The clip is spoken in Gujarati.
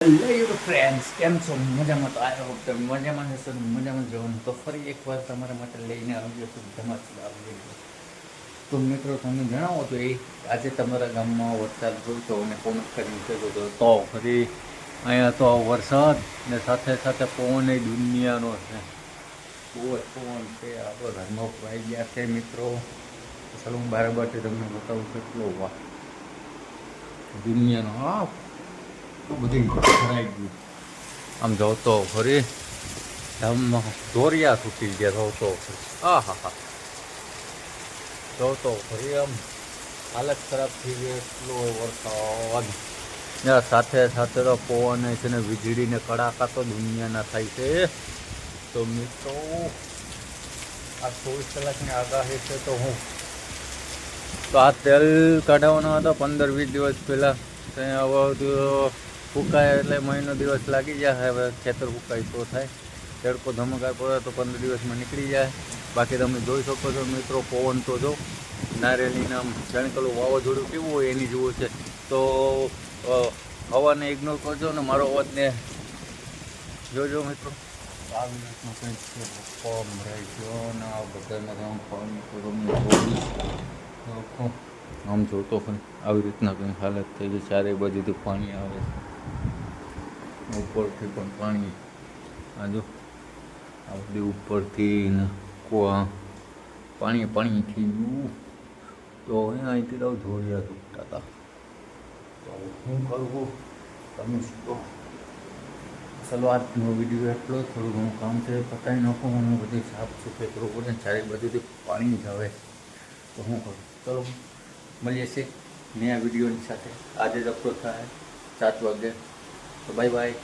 હેલો યુટ્યુબ ફ્રેન્ડ્સ, કેમ છો? મજામાં? તો આઈ હોપ તમે મજામાં હશો ને મજામાં જવાનું. તો ફરી એકવાર તમારા માટે લઈને આવી ગયો છું ધમાકેદાર વિડીયો. તો મિત્રો, તમે જણાવો તો આજે તમારા ગામમાં વરસાદ જોઈતો અને કોમેન્ટ કરીને કહેતો હતો તો ફરી અહીંયા તો વરસાદ ને સાથે સાથે પવન એ દુનિયાનો છે. બહુ જ પવન છે. આપણો ઘરમાં આવી ગયા છે મિત્રો. ચાલો હું બારબારથી તમને બતાવું કેટલો વાહ દુનિયાનો. હા, બધું ભરાઈ ગયું. આમ જાઓ તો ફરી ધામમાં દોરિયા તૂટી ગયા. જાઓ તો હા હા હા, જાઓ તો ફરી આમ હાલત ખરાબ થઈ ગઈ. એટલો વરસાદ સાથે સાથે તો પવન છે ને વીજળીને કડાકા તો દુનિયાના થાય છે. તો મિત્રો, આ 24 કલાકની આગાહી છે. તો આ તેલ કાઢવાનો હતો 15-20 દિવસ પહેલાં. ત્યાં હવે ફૂંકાય એટલે મહિનો દિવસ લાગી જાય. હવે ખેતર ફૂંકાય તો થાય. તડકો ધમકાય પડે તો 15 દિવસમાં નીકળી જાય. બાકી તમે જોઈ શકો છો મિત્રો, પવન તો જો નારેલીને આમ જાણે પેલું વાવાઝોડું કેવું હોય એની જેવું છે. તો હવાને ઇગ્નોર કરજો ને મારો અવાજને જોજો મિત્રો. આ મિનિટનો કંઈક છે પમ રહી ગયો ને આ બધામાં આમ પાણી આમ જોતો પણ આવી રીતના કંઈ હાલત થઈ ગઈ. ચારે બાજુથી પાણી આવે છે, ઉપરથી પણ પાણી. આ જો આ બધી ઉપરથી ને પાણી પાણી થઈ ગયું. તો અહીંથી તો ધોરિયા તૂટતા હતા. તો શું કરવું તમે શું કહો? ચલો આજનો વિડીયો એટલો. થોડું ઘણું કામ છે પતાવી નાખું. અને બધી સાફ સફાઈ કરવું પડે. ચારે બાજુથી પાણી જ આવે. તો શું કરું? ચલો મળીએ છીએ નયા વિડીયોની સાથે. આજે જ અપલોડ થાય 7 વાગે. તો બાય બાય.